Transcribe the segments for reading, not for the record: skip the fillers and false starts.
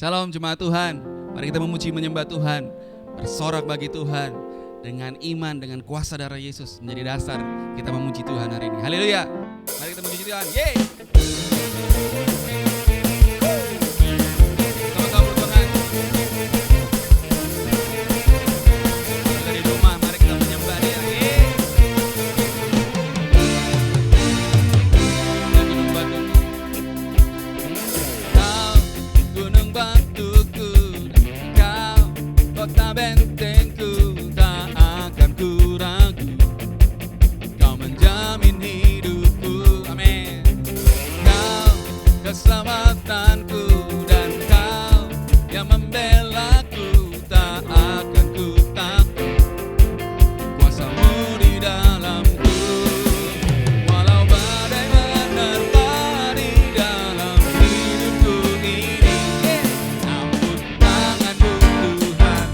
Shalom jemaat Tuhan, mari kita memuji menyembah Tuhan, bersorak bagi Tuhan dengan iman, dengan kuasa darah Yesus menjadi dasar kita memuji Tuhan hari ini. Haleluya, mari kita memuji Tuhan. Yeay. Sama-sama bertongan. Dari rumah mari kita menyembah Dia. Yeay. Gunung batuku, Kau kota bentengku, tak akan ku ragu. Kau menjamin hidupku, amin. Kau keselamatanku dan Kau yang membelaku, tak akan ku takut. Kuasa-Mu di dalamku, walau badai menerpa di dalam hidupku ini. Ampun tanganmu Tuhan,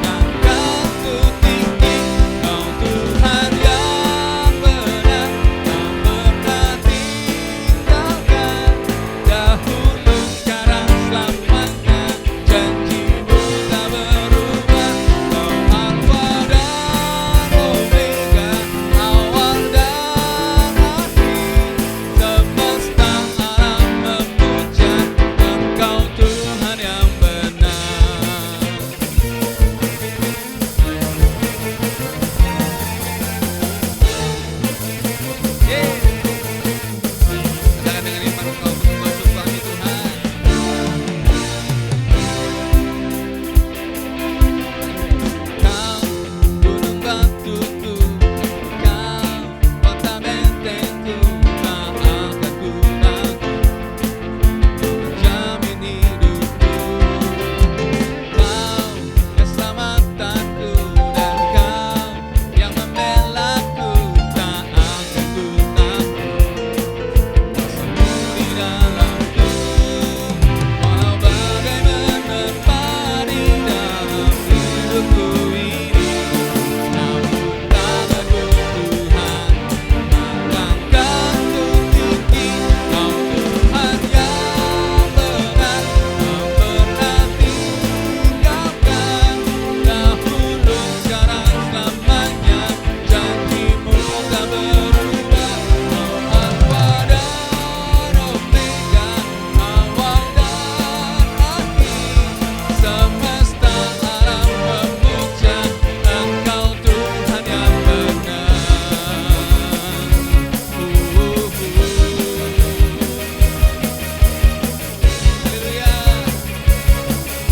angkatku tinggi. Kau Tuhan yang benar, tak pernah tinggalkan. Dahulu, sekarang, selamanya, janji-Mu tak berubah. Kau Alfa dan Omega, awal dan akhir. Semesta alam memuja Engkau Tuhan yang benar. Katakan dengan iman, kau betul-betul kami Tuhan. Kau gunung batuku, Kau kota bentengku, tak akan ku ragu. Menjamin hidupku, Kau keselamatanku dan Kau yang membelaku, tak akan ku takut. Kuasa-Mu di dalamku, walau badai menerpa di dalam hidupku ini. Namun tanganmu Tuhan, angkatku tinggi. Kau Tuhan yang benar, tak pernah tinggalkan. Dahulu, sekarang, selamanya, janji-Mu tak berubah. Kau Alfa dan Omega, awal dan akhir. Semesta alam memuja Engkau Tuhan yang benar. Haleluya.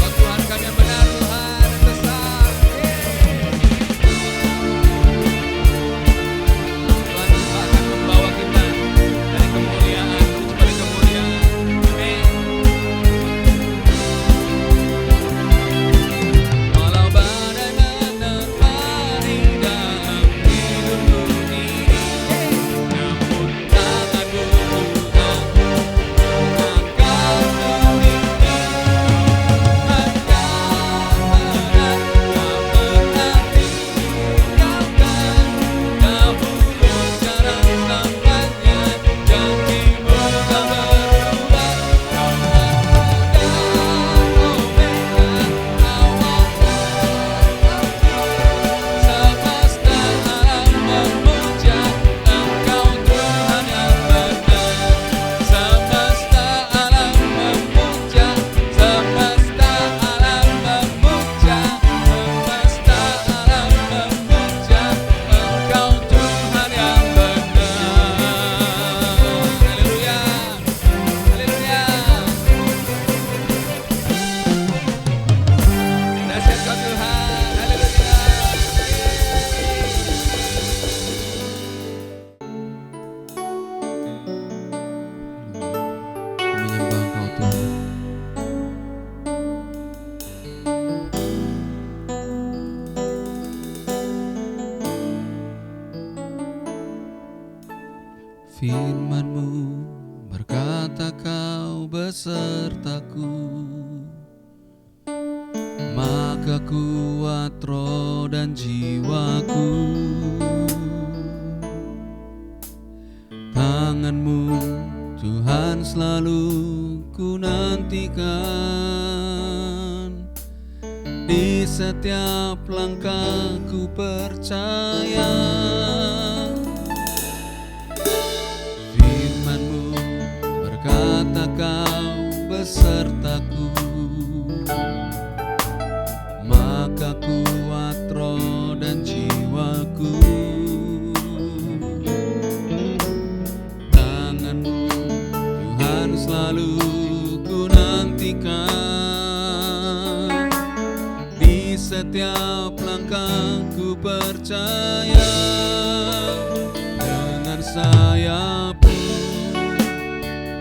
Kau Tuhan kami yang benar, Tuhan yang besar. Tuhan akan membawa kita dari kemuliaan menuju pada kemuliaan. Amin. Walau badai menerpa di dalam hidupku ini, namun tanganmu Tuhan, angkatku tinggi. Tuhan yang benar, tak pernah tinggalkan. Dahulu, sekarang, selamanya, janji-Mu tak berubah. Kau Alfa dan Omega, awal dan akhir. Semesta alam memuja Engkau Tuhan yang benar. Semesta alam memuja, semesta alam memuja, semesta alam memuja Engkau Tuhan yang benar. Haleluya, haleluya. Dahsyat Kau Tuhan, haleluya. Menyembah Engkau Tuhan. Firman-Mu berkata Kau besertaku, maka kuat roh dan jiwaku. Tangan-Mu Tuhan selalu ku nantikan, di setiap langkah ku percaya. Firman-Mu berkata Kau besertaku, maka kuat roh dan jiwaku. Tangan-Mu Tuhan selalu ku nantikan, di setiap langkah ku percaya. Dengan sayap-Mu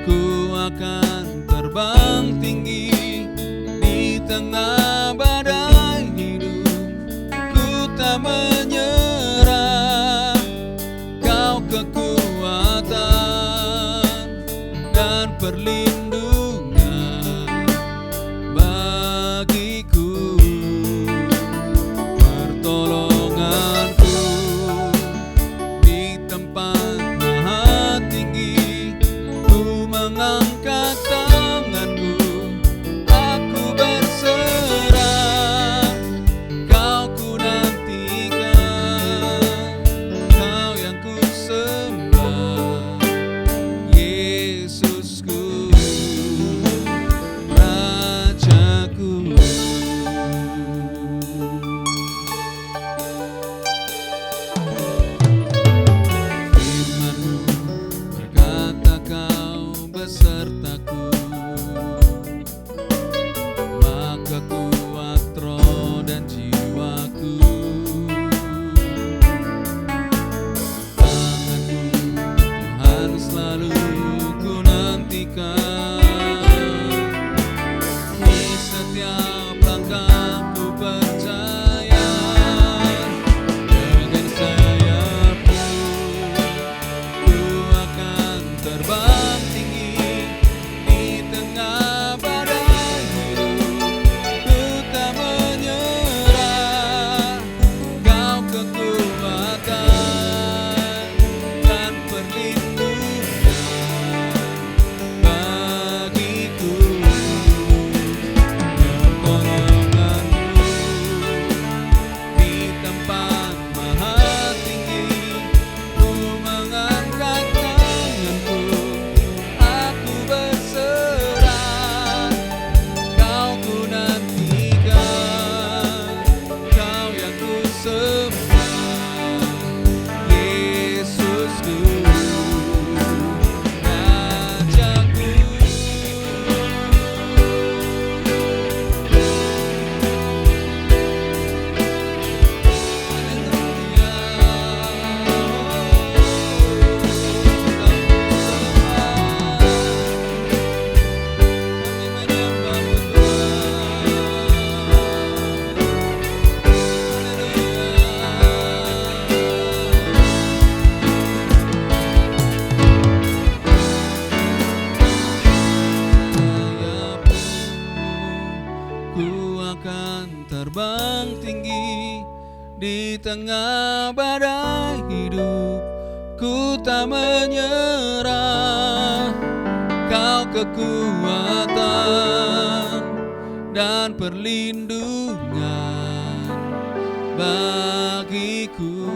ku akan terbang tinggi, di tengah badai hidup ku tak menyerah. Kau kekuatan dan perlindungan bagiku, pertolonganku di tempat maha tinggi. Ku mengangkat tanganku, aku berserah. Kau ku nantikan, Kau yang ku sembah, Yesusku, Rajaku. Firman-Mu berkata Kau besertaku, maka kuat roh dan jiwaku. Tangan-Mu Tuhan selalu ku nantikan, di setiap langkah ku percaya. Dengan sayap-Mu ku akan terbang tinggi, di tengah badai hidup ku tak menyerah. Kau kekuatan dan perlindungan bagiku, pertolonganku di tempat maha tinggi. Ku mengangkat tanganku, aku berserah. Kau ku nantikan, Kau yang ku sembah, Yesusku, Rajaku. Ku akan terbang tinggi, di tengah badai hidup ku tak menyerah. Kau kekuatan dan perlindungan bagiku,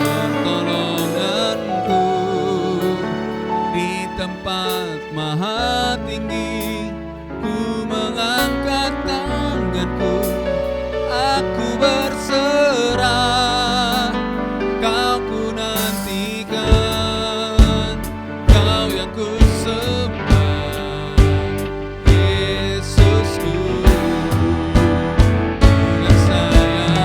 pertolonganku di tempat maha tinggi. Ku mengangkat tanganku, aku berserah. Kau ku nantikan, Kau yang ku sembah, Yesusku. Dengan sayap-Mu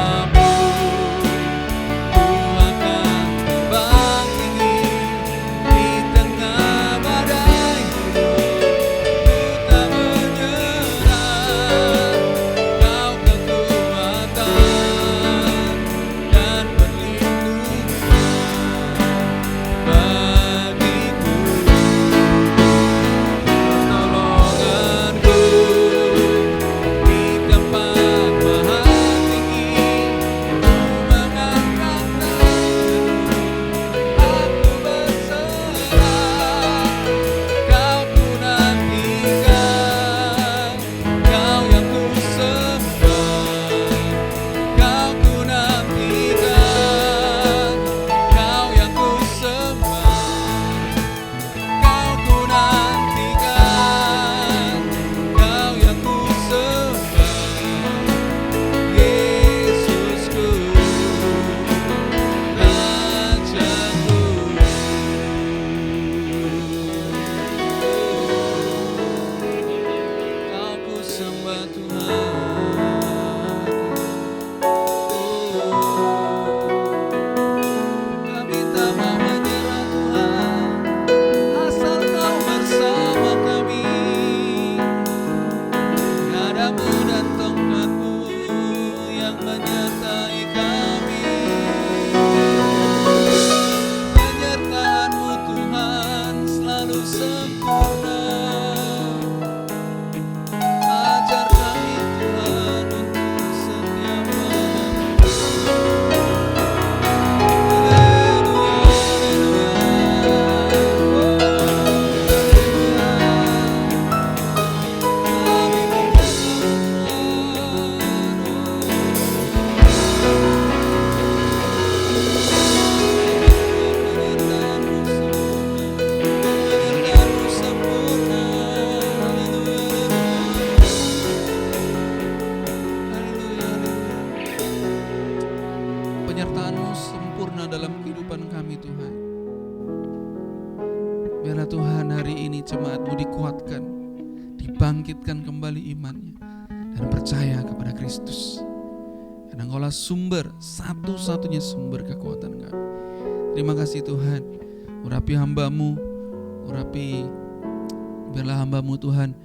kehidupan kami Tuhan. Biarlah Tuhan hari ini jemaat-Mu dikuatkan, dibangkitkan kembali imannya, dan percaya kepada Kristus. Karena Engkaulah sumber, satu-satunya sumber kekuatan kami. Terima kasih Tuhan, urapi hamba-Mu, biarlah hamba-Mu Tuhan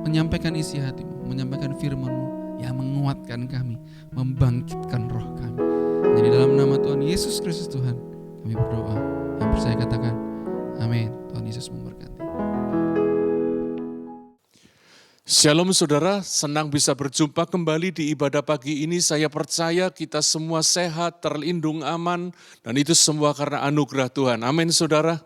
menyampaikan isi hati-Mu, menyampaikan firman-Mu yang menguatkan kami, membangkitkan roh kami. Jadi dalam nama Tuhan Yesus Kristus Tuhan, kami berdoa. Yang percaya katakan, amin. Tuhan Yesus memberkati. Shalom saudara, senang bisa berjumpa kembali di ibadah pagi ini. Saya percaya kita semua sehat, terlindung, aman, dan itu semua karena anugerah Tuhan. Amin saudara.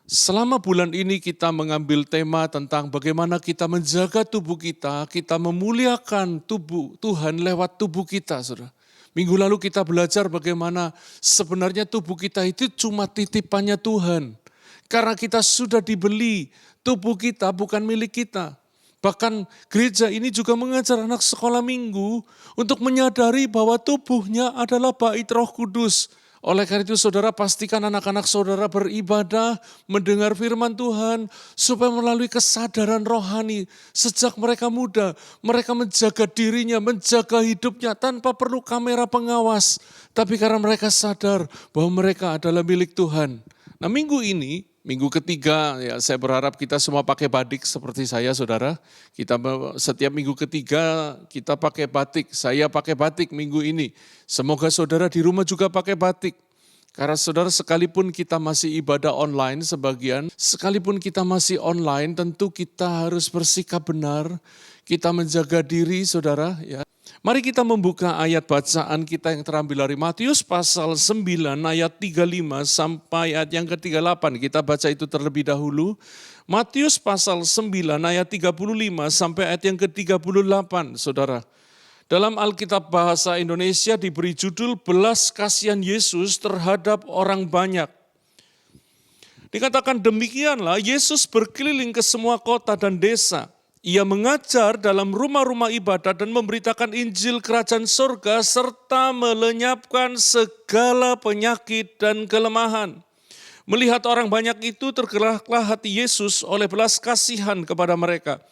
Selama bulan ini kita mengambil tema tentang bagaimana kita menjaga tubuh kita memuliakan tubuh Tuhan lewat tubuh kita saudara. Minggu lalu kita belajar bagaimana sebenarnya tubuh kita itu cuma titipannya Tuhan. Karena kita sudah dibeli, tubuh kita bukan milik kita. Bahkan gereja ini juga mengajar anak sekolah minggu untuk menyadari bahwa tubuhnya adalah bait Roh Kudus. Oleh karena itu saudara pastikan anak-anak saudara beribadah, mendengar firman Tuhan, supaya melalui kesadaran rohani sejak mereka muda, mereka menjaga dirinya, menjaga hidupnya tanpa perlu kamera pengawas. Tapi karena mereka sadar bahwa mereka adalah milik Tuhan. Nah minggu ini, minggu ketiga, ya saya berharap kita semua pakai batik seperti saya saudara. Kita setiap minggu ketiga kita pakai batik, saya pakai batik minggu ini. Semoga saudara di rumah juga pakai batik. Karena saudara sekalipun kita masih ibadah online sekalipun kita masih online tentu kita harus bersikap benar. Kita menjaga diri saudara ya. Mari kita membuka ayat bacaan kita yang terambil dari Matius pasal 9 ayat 35 sampai ayat yang ke-38. Kita baca itu terlebih dahulu. Matius pasal 9 ayat 35 sampai ayat yang ke-38, saudara. Dalam Alkitab bahasa Indonesia diberi judul belas kasihan Yesus terhadap orang banyak. Dikatakan demikianlah Yesus berkeliling ke semua kota dan desa. Ia mengajar dalam rumah-rumah ibadat dan memberitakan Injil Kerajaan Surga serta melenyapkan segala penyakit dan kelemahan. Melihat orang banyak itu tergeraklah hati Yesus oleh belas kasihan kepada mereka.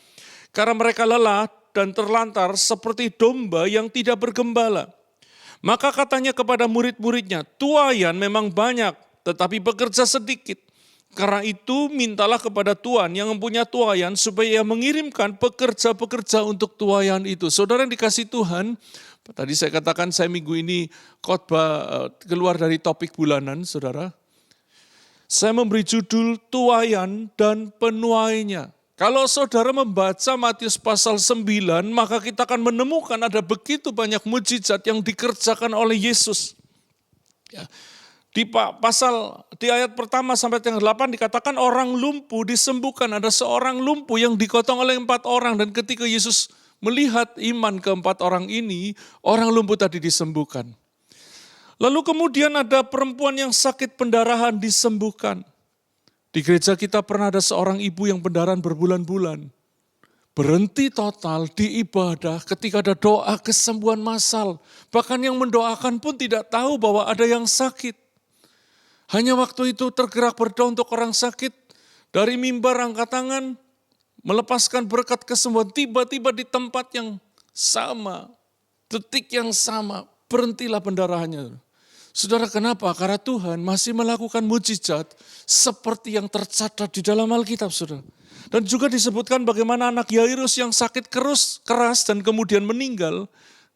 Karena mereka lelah dan terlantar seperti domba yang tidak bergembala. Maka katanya kepada murid-muridnya, tuaian memang banyak tetapi pekerja sedikit. Karena itu mintalah kepada Tuhan yang mempunyai tuaian supaya ia mengirimkan pekerja-pekerja untuk tuaian itu. Saudara yang dikasih Tuhan, tadi saya katakan saya minggu ini khotbah keluar dari topik bulanan saudara. Saya memberi judul tuaian dan penuainya. Kalau saudara membaca Matius pasal 9 maka kita akan menemukan ada begitu banyak mujizat yang dikerjakan oleh Yesus. Ya. Di ayat pertama sampai yang 8 dikatakan orang lumpuh disembuhkan. Ada seorang lumpuh yang digotong oleh 4 orang. Dan ketika Yesus melihat iman ke-4 orang ini, orang lumpuh tadi disembuhkan. Lalu kemudian ada perempuan yang sakit pendarahan disembuhkan. Di gereja kita pernah ada seorang ibu yang pendarahan berbulan-bulan. Berhenti total di ibadah ketika ada doa kesembuhan massal. Bahkan yang mendoakan pun tidak tahu bahwa ada yang sakit. Hanya waktu itu tergerak berdoa untuk orang sakit, dari mimbar angkat tangan, melepaskan berkat kesembuhan, tiba-tiba di tempat yang sama, detik yang sama, berhentilah pendarahannya. Saudara kenapa? Karena Tuhan masih melakukan mujizat seperti yang tercatat di dalam Alkitab, saudara. Dan juga disebutkan bagaimana anak Yairus yang sakit keras dan kemudian meninggal,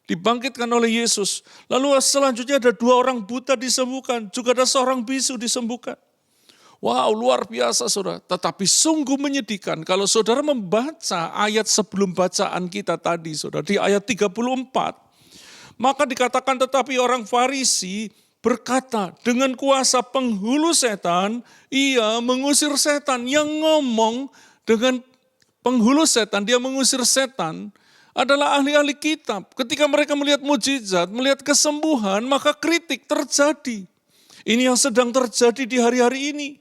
dibangkitkan oleh Yesus. Lalu selanjutnya ada 2 orang buta disembuhkan. Juga ada seorang bisu disembuhkan. Wow, luar biasa saudara. Tetapi sungguh menyedihkan kalau saudara membaca ayat sebelum bacaan kita tadi saudara. Di ayat 34. Maka dikatakan tetapi orang Farisi berkata dengan kuasa penghulu setan. Ia mengusir setan. Yang ngomong dengan penghulu setan. Dia mengusir setan. Adalah ahli-ahli kitab. Ketika mereka melihat mujizat, melihat kesembuhan, maka kritik terjadi. Ini yang sedang terjadi di hari-hari ini.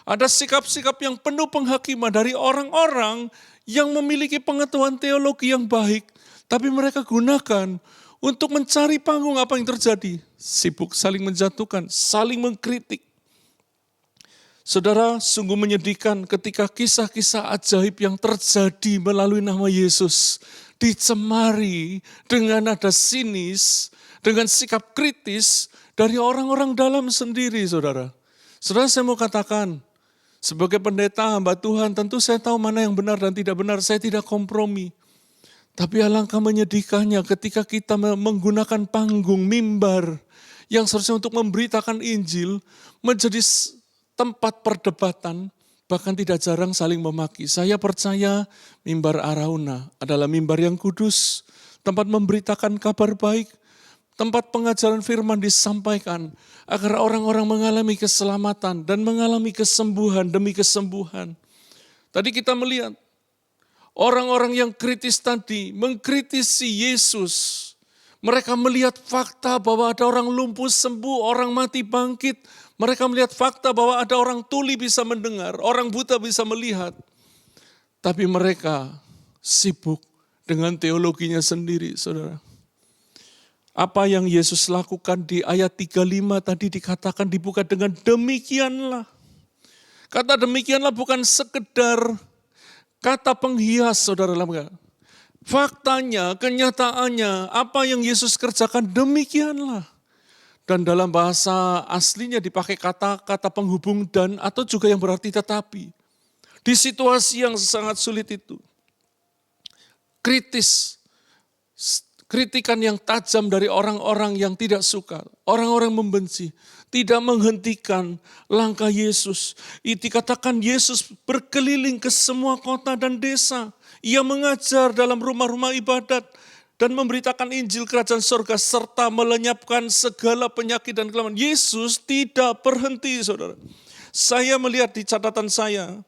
Ada sikap-sikap yang penuh penghakiman dari orang-orang yang memiliki pengetahuan teologi yang baik. Tapi mereka gunakan untuk mencari panggung apa yang terjadi. Sibuk saling menjatuhkan, saling mengkritik. Saudara, sungguh menyedihkan ketika kisah-kisah ajaib yang terjadi melalui nama Yesus dicemari dengan nada sinis, dengan sikap kritis dari orang-orang dalam sendiri, saudara. Saudara, saya mau katakan, sebagai pendeta hamba Tuhan, tentu saya tahu mana yang benar dan tidak benar, saya tidak kompromi. Tapi alangkah menyedihkannya ketika kita menggunakan panggung mimbar yang seharusnya untuk memberitakan Injil menjadi tempat perdebatan, bahkan tidak jarang saling memaki. Saya percaya mimbar Arauna adalah mimbar yang kudus, tempat memberitakan kabar baik, tempat pengajaran firman disampaikan, agar orang-orang mengalami keselamatan dan mengalami kesembuhan demi kesembuhan. Tadi kita melihat, orang-orang yang kritis tadi mengkritisi Yesus. Mereka melihat fakta bahwa ada orang lumpuh sembuh, orang mati bangkit. Mereka melihat fakta bahwa ada orang tuli bisa mendengar, orang buta bisa melihat. Tapi mereka sibuk dengan teologinya sendiri, saudara. Apa yang Yesus lakukan di ayat 35 tadi dikatakan dibuka dengan demikianlah. Kata demikianlah bukan sekedar kata penghias, saudara. Faktanya, kenyataannya, apa yang Yesus kerjakan demikianlah. Dan dalam bahasa aslinya dipakai kata-kata penghubung dan atau juga yang berarti tetapi. Di situasi yang sangat sulit itu. Kritikan yang tajam dari orang-orang yang tidak suka. Orang-orang membenci. Tidak menghentikan langkah Yesus. Dikatakan Yesus berkeliling ke semua kota dan desa. Ia mengajar dalam rumah-rumah ibadat dan memberitakan Injil Kerajaan Surga serta melenyapkan segala penyakit dan kelemahan. Yesus tidak berhenti, saudara. Saya melihat di catatan saya,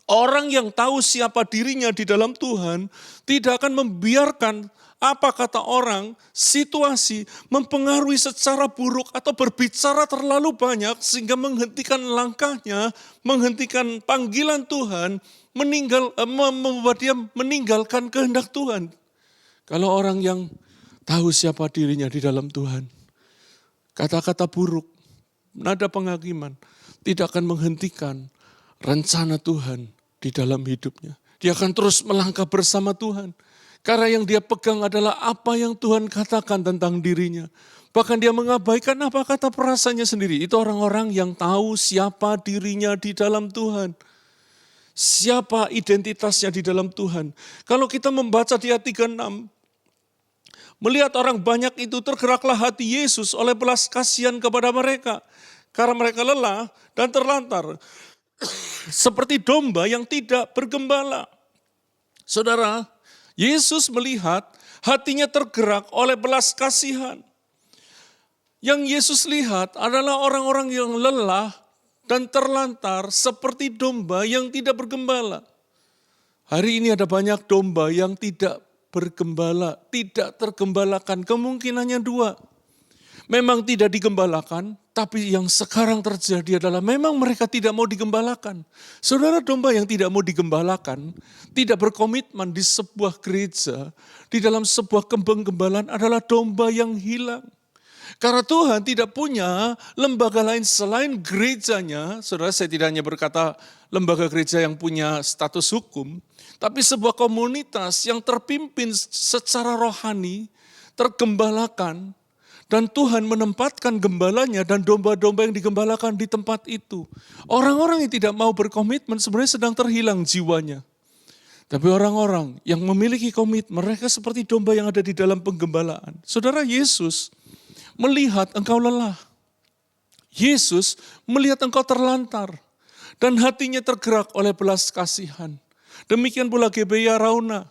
orang yang tahu siapa dirinya di dalam Tuhan tidak akan membiarkan apa kata orang, situasi mempengaruhi secara buruk atau berbicara terlalu banyak sehingga menghentikan langkahnya, menghentikan panggilan Tuhan, membuat dia meninggalkan kehendak Tuhan. Kalau orang yang tahu siapa dirinya di dalam Tuhan, kata-kata buruk, nada penghakiman, tidak akan menghentikan rencana Tuhan di dalam hidupnya. Dia akan terus melangkah bersama Tuhan. Karena yang dia pegang adalah apa yang Tuhan katakan tentang dirinya. Bahkan dia mengabaikan apa kata perasaannya sendiri. Itu orang-orang yang tahu siapa dirinya di dalam Tuhan. Siapa identitasnya di dalam Tuhan. Kalau kita membaca di ayat 36, melihat orang banyak itu tergeraklah hati Yesus oleh belas kasihan kepada mereka. Karena mereka lelah dan terlantar. Seperti domba yang tidak bergembala. Saudara, Yesus melihat hatinya tergerak oleh belas kasihan. Yang Yesus lihat adalah orang-orang yang lelah dan terlantar seperti domba yang tidak bergembala. Hari ini ada banyak domba yang tidak bergembala, tidak tergembalakan. Kemungkinannya dua. Memang tidak digembalakan, tapi yang sekarang terjadi adalah memang mereka tidak mau digembalakan. Saudara, domba yang tidak mau digembalakan, tidak berkomitmen di sebuah gereja, di dalam sebuah kembang-gembalaan adalah domba yang hilang. Karena Tuhan tidak punya lembaga lain selain gerejanya. Saudara, saya tidak hanya berkata lembaga gereja yang punya status hukum, tapi sebuah komunitas yang terpimpin secara rohani, tergembalakan, dan Tuhan menempatkan gembalanya dan domba-domba yang digembalakan di tempat itu. Orang-orang yang tidak mau berkomitmen sebenarnya sedang terhilang jiwanya. Tapi orang-orang yang memiliki komitmen, mereka seperti domba yang ada di dalam penggembalaan. Saudara, Yesus melihat engkau lelah. Yesus melihat engkau terlantar. Dan hatinya tergerak oleh belas kasihan. Demikian pula GBI Arauna.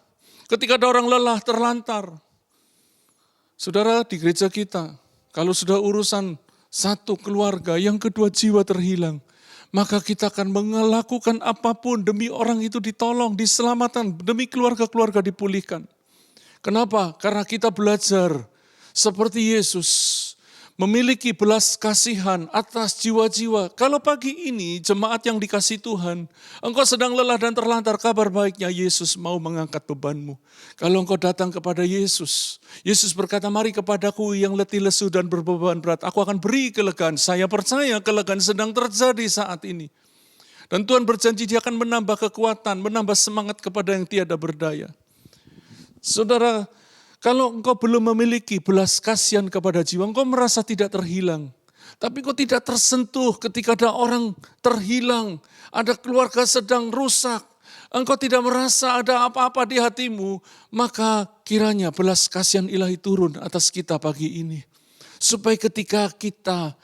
Ketika ada orang lelah, terlantar. Saudara, di gereja kita, kalau sudah urusan satu keluarga, yang kedua jiwa terhilang, maka kita akan melakukan apapun demi orang itu ditolong, diselamatkan, demi keluarga-keluarga dipulihkan. Kenapa? Karena kita belajar seperti Yesus, memiliki belas kasihan atas jiwa-jiwa. Kalau pagi ini jemaat yang dikasih Tuhan, engkau sedang lelah dan terlantar, kabar baiknya Yesus mau mengangkat bebanmu. Kalau engkau datang kepada Yesus, Yesus berkata, mari kepadaku yang letih lesu dan berbeban berat, aku akan beri kelegaan. Saya percaya kelegaan sedang terjadi saat ini. Dan Tuhan berjanji dia akan menambah kekuatan, menambah semangat kepada yang tiada berdaya. Saudara, kalau engkau belum memiliki belas kasihan kepada jiwa, engkau merasa tidak terhilang. Tapi engkau tidak tersentuh ketika ada orang terhilang, ada keluarga sedang rusak. Engkau tidak merasa ada apa-apa di hatimu, maka kiranya belas kasihan ilahi turun atas kita pagi ini. Supaya ketika kita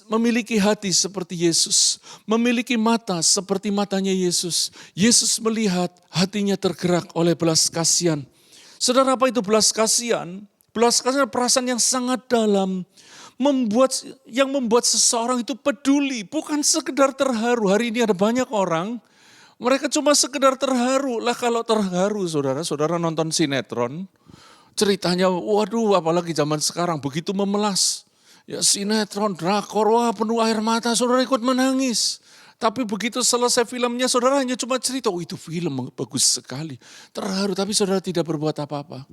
memiliki hati seperti Yesus, memiliki mata seperti matanya Yesus, Yesus melihat hatinya tergerak oleh belas kasihan. Saudara, apa itu belas kasihan? Belas kasihan perasaan yang sangat dalam, yang membuat seseorang itu peduli, bukan sekedar terharu. Hari ini ada banyak orang, mereka cuma sekedar terharu. Lah kalau terharu, saudara nonton sinetron, ceritanya, waduh apalagi zaman sekarang begitu memelas. Ya sinetron, drakor, wah penuh air mata, saudara ikut menangis. Tapi begitu selesai filmnya, saudara hanya cuma cerita, oh itu film bagus sekali. Terharu, tapi saudara tidak berbuat apa-apa.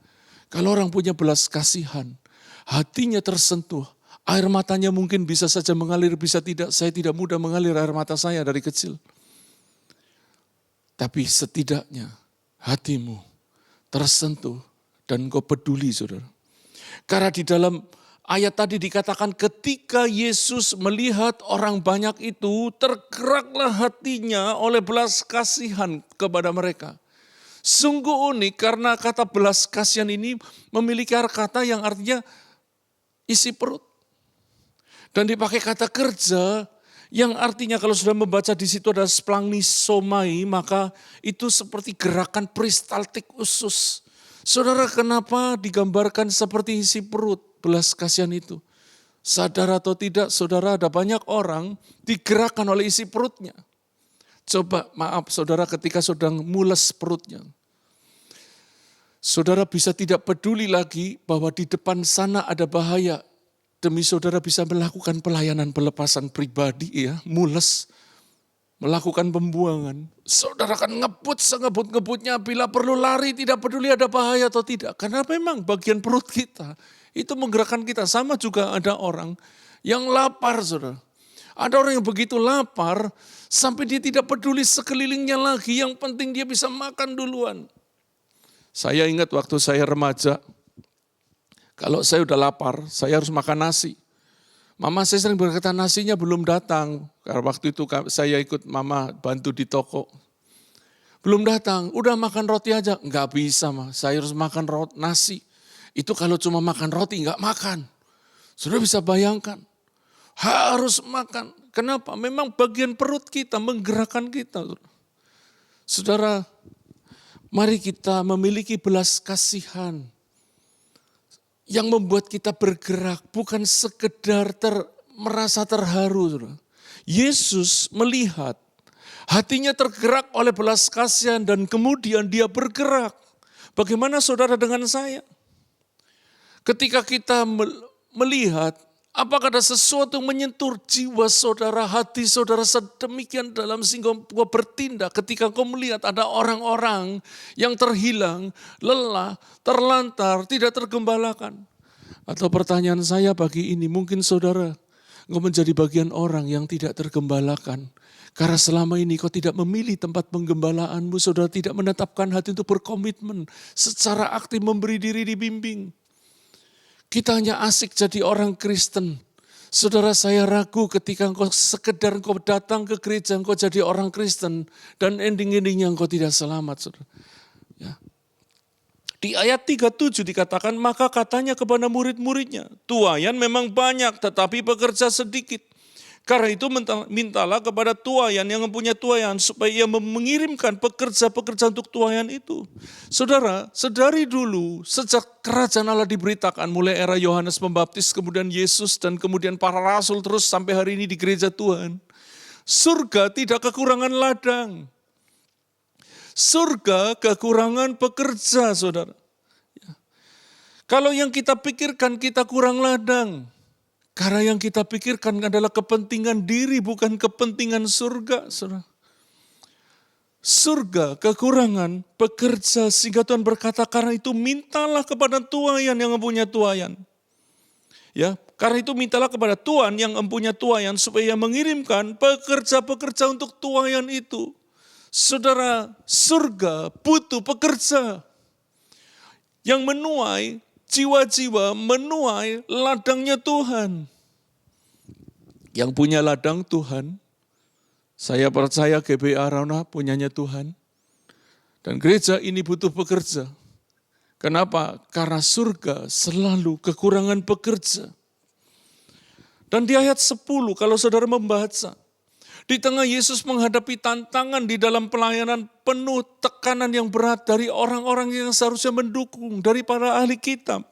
Kalau orang punya belas kasihan, hatinya tersentuh, air matanya mungkin bisa saja mengalir, bisa tidak. Saya tidak mudah mengalir air mata saya dari kecil. Tapi setidaknya hatimu tersentuh dan kau peduli, saudara. Karena di dalam ayat tadi dikatakan ketika Yesus melihat orang banyak itu, tergeraklah hatinya oleh belas kasihan kepada mereka. Sungguh unik karena kata belas kasihan ini memiliki kata yang artinya isi perut. Dan dipakai kata kerja yang artinya kalau sudah membaca di situ ada splagnisomai, maka itu seperti gerakan peristaltik usus. Saudara, kenapa digambarkan seperti isi perut belas kasihan itu? Sadar atau tidak, saudara, ada banyak orang digerakkan oleh isi perutnya. Coba maaf saudara, ketika sedang mules perutnya, saudara bisa tidak peduli lagi bahwa di depan sana ada bahaya. Demi saudara bisa melakukan pelayanan pelepasan pribadi, ya, mules, melakukan pembuangan. Saudara kan ngebut sengebut-ngebutnya, bila perlu lari, tidak peduli ada bahaya atau tidak. Karena memang bagian perut kita itu menggerakkan kita. Sama juga ada orang yang lapar, saudara. Ada orang yang begitu lapar sampai dia tidak peduli sekelilingnya lagi. Yang penting dia bisa makan duluan. Saya ingat waktu saya remaja, kalau saya udah lapar, saya harus makan nasi. Mama saya sering berkata nasinya belum datang. Karena waktu itu saya ikut mama bantu di toko. Belum datang, udah makan roti aja. Enggak bisa, saya harus makan nasi. Itu kalau cuma makan roti enggak makan. Sudah bisa bayangkan. Harus makan. Kenapa? Memang bagian perut kita menggerakkan kita. Saudara, mari kita memiliki belas kasihan yang membuat kita bergerak, bukan sekedar merasa terharu. Saudara. Yesus melihat hatinya tergerak oleh belas kasihan dan kemudian dia bergerak. Bagaimana saudara dengan saya? Ketika kita melihat apakah ada sesuatu yang menyentuh jiwa saudara, hati saudara sedemikian dalam sehingga engkau bertindak ketika engkau melihat ada orang-orang yang terhilang, lelah, terlantar, tidak tergembalakan. Atau pertanyaan saya pagi ini, mungkin saudara engkau menjadi bagian orang yang tidak tergembalakan. Karena selama ini kau tidak memilih tempat penggembalaanmu, saudara tidak menetapkan hati untuk berkomitmen, secara aktif memberi diri dibimbing. Kita hanya asik jadi orang Kristen. Saudara, saya ragu ketika engkau sekedar engkau datang ke gereja, engkau jadi orang Kristen, dan ending-endingnya engkau tidak selamat. Saudara. Ya. Di ayat 37 dikatakan, maka katanya kepada murid-muridnya, tuaian memang banyak tetapi pekerja sedikit. Karena itu mintalah kepada tuaian yang mempunyai tuaian supaya ia mengirimkan pekerja-pekerja untuk tuaian itu. Saudara, sedari dulu sejak kerajaan Allah diberitakan mulai era Yohanes Pembaptis, kemudian Yesus dan kemudian para rasul terus sampai hari ini di gereja Tuhan. Surga tidak kekurangan ladang. Surga kekurangan pekerja, saudara. Kalau yang kita pikirkan kita kurang ladang. Karena yang kita pikirkan adalah kepentingan diri, bukan kepentingan surga. Saudara. Surga kekurangan pekerja, sehingga Tuhan berkata, karena itu mintalah kepada tuayan yang mempunyai tuayan. Ya, karena itu mintalah kepada Tuhan yang mempunyai tuayan supaya mengirimkan pekerja-pekerja untuk tuayan itu. Saudara, surga butuh pekerja yang menuai jiwa-jiwa, menuai ladangnya Tuhan. Yang punya ladang Tuhan, saya percaya GBI Arauna punyanya Tuhan. Dan gereja ini butuh pekerja. Kenapa? Karena surga selalu kekurangan pekerja. Dan di ayat 10 kalau saudara membaca, di tengah Yesus menghadapi tantangan di dalam pelayanan penuh tekanan yang berat dari orang-orang yang seharusnya mendukung, dari para ahli kitab.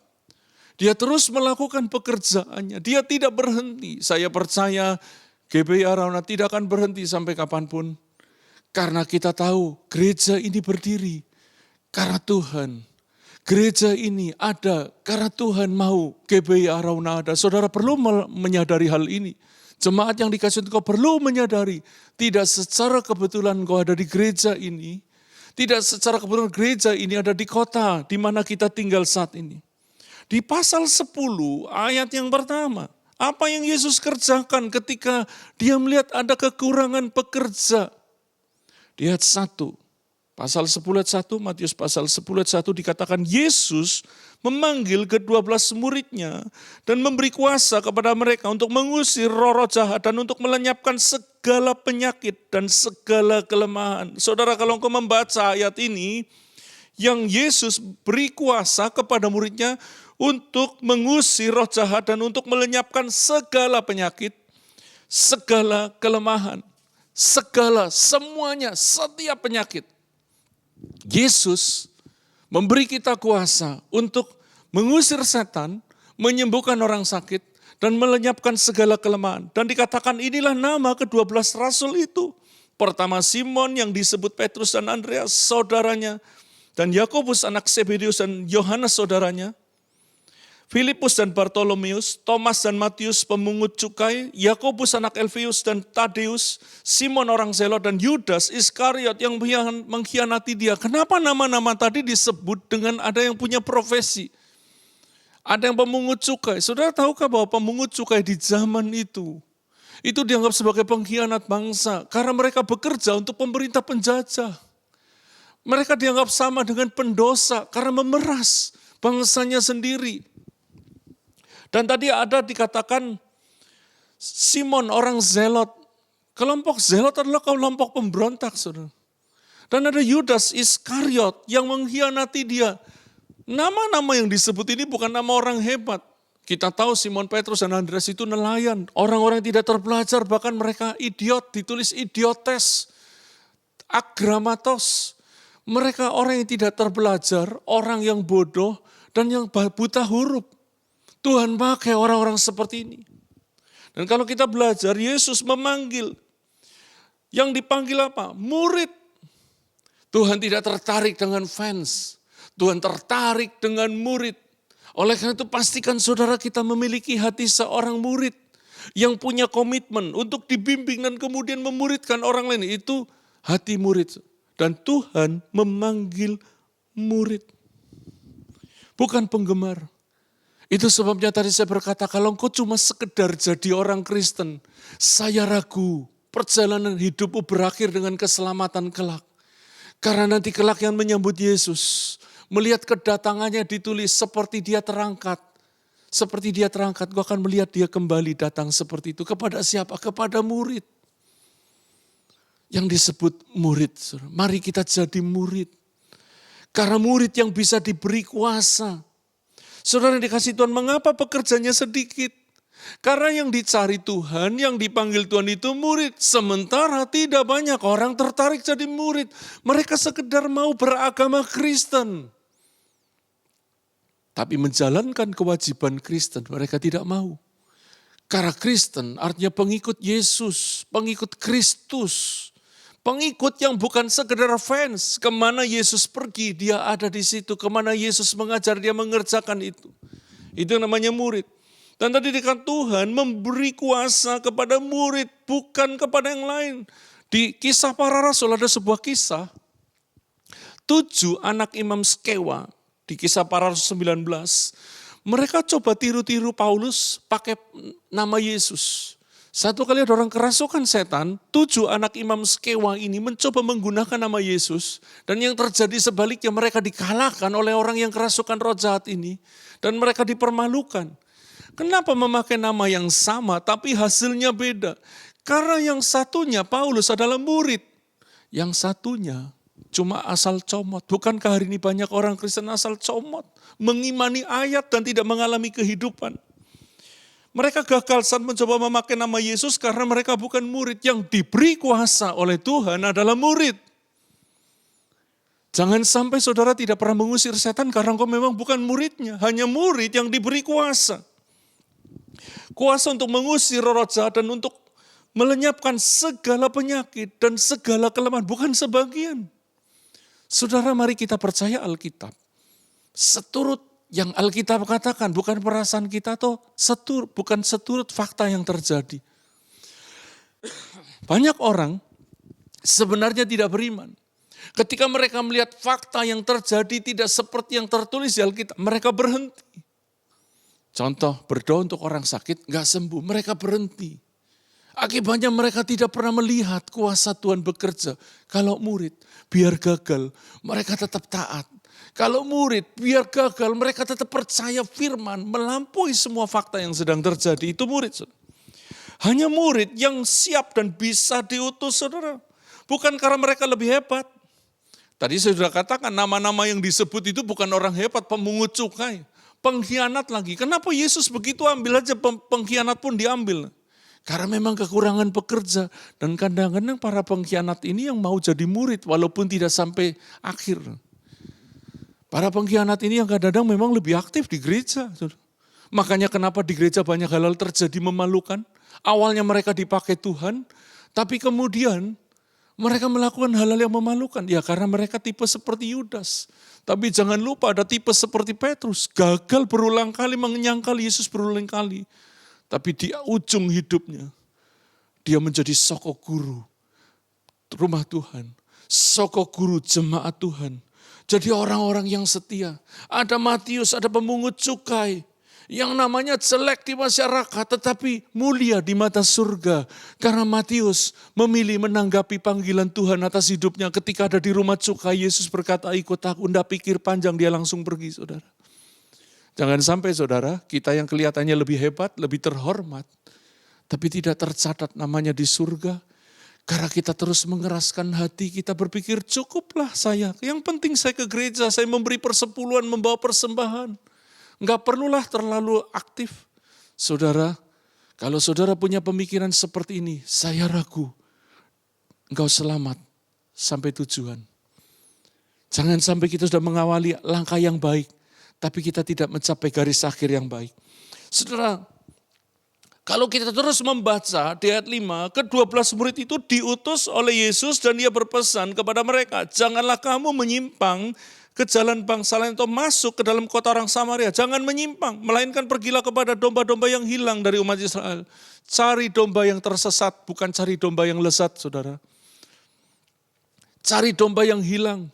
Dia terus melakukan pekerjaannya, dia tidak berhenti. Saya percaya GBI Arauna tidak akan berhenti sampai kapanpun. Karena kita tahu gereja ini berdiri karena Tuhan. Gereja ini ada karena Tuhan mau GBI Arauna ada. Saudara perlu menyadari hal ini. Jemaat yang dikasih engkau perlu menyadari. Tidak secara kebetulan engkau ada di gereja ini. Tidak secara kebetulan gereja ini ada di kota di mana kita tinggal saat ini. Di pasal 10 ayat yang pertama. Apa yang Yesus kerjakan ketika dia melihat ada kekurangan pekerja? Di ayat 1, pasal 10 ayat 1, Matius pasal 10 ayat 1 dikatakan Yesus memanggil ke-12 muridnya dan memberi kuasa kepada mereka untuk mengusir roh-roh jahat dan untuk melenyapkan segala penyakit dan segala kelemahan. Saudara, kalau engkau membaca ayat ini, yang Yesus beri kuasa kepada muridnya untuk mengusir roh jahat dan untuk melenyapkan segala penyakit, segala kelemahan, semuanya, setiap penyakit. Yesus memberi kita kuasa untuk mengusir setan, menyembuhkan orang sakit, dan melenyapkan segala kelemahan. Dan dikatakan inilah nama ke-12 rasul itu. Pertama Simon yang disebut Petrus dan Andreas, saudaranya, dan Yakobus anak Zebedeus dan Yohanes saudaranya, Filipus dan Bartolomeus, Thomas dan Matius pemungut cukai, Yakobus anak Alfeus dan Tadeus, Simon orang Zelot dan Yudas Iskariot yang mengkhianati dia. Kenapa nama-nama tadi disebut dengan ada yang punya profesi? Ada yang pemungut cukai. Saudara tahukah bahwa pemungut cukai di zaman itu dianggap sebagai pengkhianat bangsa karena mereka bekerja untuk pemerintah penjajah. Mereka dianggap sama dengan pendosa karena memeras bangsanya sendiri. Dan tadi ada dikatakan Simon orang Zelot. Kelompok Zelot adalah kelompok pemberontak, saudara. Dan ada Yudas Iskariot yang mengkhianati dia. Nama-nama yang disebut ini bukan nama orang hebat. Kita tahu Simon Petrus dan Andreas itu nelayan. Orang-orang yang tidak terpelajar, bahkan mereka idiot, ditulis idiotes, agramatos. Mereka orang yang tidak terpelajar, orang yang bodoh, dan yang buta huruf. Tuhan pakai orang-orang seperti ini. Dan kalau kita belajar, Yesus memanggil. Yang dipanggil apa? Murid. Tuhan tidak tertarik dengan fans. Tuhan tertarik dengan murid. Oleh karena itu pastikan saudara kita memiliki hati seorang murid. Yang punya komitmen untuk dibimbing dan kemudian memuridkan orang lain. Itu hati murid. Dan Tuhan memanggil murid. Bukan penggemar. Itu sebabnya tadi saya berkata, kalau engkau cuma sekedar jadi orang Kristen, saya ragu perjalanan hidupmu berakhir dengan keselamatan kelak. Karena nanti kelak yang menyambut Yesus, melihat kedatangannya ditulis seperti dia terangkat. Seperti dia terangkat, kau akan melihat dia kembali datang seperti itu. Kepada siapa? Kepada murid. Yang disebut murid. Mari kita jadi murid. Karena murid yang bisa diberi kuasa. Saudara yang dikasih Tuhan, mengapa pekerjaannya sedikit? Karena yang dicari Tuhan, yang dipanggil Tuhan itu murid. Sementara tidak banyak orang tertarik jadi murid. Mereka sekedar mau beragama Kristen. Tapi menjalankan kewajiban Kristen, mereka tidak mau. Karena Kristen artinya pengikut Yesus, pengikut Kristus. Pengikut yang bukan sekedar fans, kemana Yesus pergi, dia ada di situ. Kemana Yesus mengajar, dia mengerjakan itu. Itu namanya murid. Dan tadi dikatakan Tuhan memberi kuasa kepada murid, bukan kepada yang lain. Di Kisah Para Rasul ada sebuah kisah, 7 anak imam Skewa, di Kisah Para Rasul 19, mereka coba tiru-tiru Paulus pakai nama Yesus. Satu kali ada orang kerasukan setan, 7 anak imam Skewa ini mencoba menggunakan nama Yesus. Dan yang terjadi sebaliknya, mereka dikalahkan oleh orang yang kerasukan roh jahat ini. Dan mereka dipermalukan. Kenapa memakai nama yang sama tapi hasilnya beda? Karena yang satunya Paulus adalah murid. Yang satunya cuma asal comot. Bukankah hari ini banyak orang Kristen asal comot? Mengimani ayat dan tidak mengalami kehidupan. Mereka gagal saat mencoba memakai nama Yesus karena mereka bukan murid. Yang diberi kuasa oleh Tuhan adalah murid. Jangan sampai saudara tidak pernah mengusir setan karena engkau memang bukan muridnya. Hanya murid yang diberi kuasa. Kuasa untuk mengusir roh jahat dan untuk melenyapkan segala penyakit dan segala kelemahan. Bukan sebagian. Saudara, mari kita percaya Alkitab. Seturut yang Alkitab katakan, bukan perasaan kita atau bukan seturut fakta yang terjadi. Banyak orang sebenarnya tidak beriman. Ketika mereka melihat fakta yang terjadi tidak seperti yang tertulis di Alkitab, mereka berhenti. Contoh, berdoa untuk orang sakit, gak sembuh, mereka berhenti. Akibatnya mereka tidak pernah melihat kuasa Tuhan bekerja. Kalau murid, biar gagal, mereka tetap taat. Kalau murid, biar gagal, mereka tetap percaya firman, melampaui semua fakta yang sedang terjadi. Itu murid, saudara. Hanya murid yang siap dan bisa diutus, saudara. Bukan karena mereka lebih hebat. Tadi saya sudah katakan, nama-nama yang disebut itu bukan orang hebat, pemungut cukai, pengkhianat lagi. Kenapa Yesus begitu ambil aja, pengkhianat pun diambil? Karena memang kekurangan pekerja. Dan kadang-kadang para pengkhianat ini yang mau jadi murid, walaupun tidak sampai akhir. Para pengkhianat ini yang kadang-kadang memang lebih aktif di gereja. Makanya kenapa di gereja banyak hal-hal terjadi memalukan. Awalnya mereka dipakai Tuhan, tapi kemudian mereka melakukan hal-hal yang memalukan. Ya karena mereka tipe seperti Yudas. Tapi jangan lupa ada tipe seperti Petrus. Gagal berulang kali menyangkal Yesus berulang kali. Tapi di ujung hidupnya, dia menjadi soko guru rumah Tuhan. Soko guru jemaat Tuhan. Jadi orang-orang yang setia. Ada Matius, ada pemungut cukai. Yang namanya jelek di masyarakat tetapi mulia di mata surga. Karena Matius memilih menanggapi panggilan Tuhan atas hidupnya. Ketika ada di rumah cukai, Yesus berkata, ikut aku. Nggak pikir panjang, dia langsung pergi, saudara. Jangan sampai saudara, kita yang kelihatannya lebih hebat, lebih terhormat. Tapi tidak tercatat namanya di surga. Karena kita terus mengeraskan hati, kita berpikir cukuplah saya. Yang penting saya ke gereja, saya memberi persepuluhan, membawa persembahan. Enggak perlulah terlalu aktif. Saudara, kalau saudara punya pemikiran seperti ini, saya ragu. Engkau selamat sampai tujuan. Jangan sampai kita sudah mengawali langkah yang baik, tapi kita tidak mencapai garis akhir yang baik. Saudara, kalau kita terus membaca di ayat 5, ke-12 murid itu diutus oleh Yesus dan dia berpesan kepada mereka, janganlah kamu menyimpang ke jalan bangsa lain atau masuk ke dalam kota orang Samaria. Jangan menyimpang, melainkan pergilah kepada domba-domba yang hilang dari umat Israel. Cari domba yang tersesat, bukan cari domba yang lezat, saudara. Cari domba yang hilang,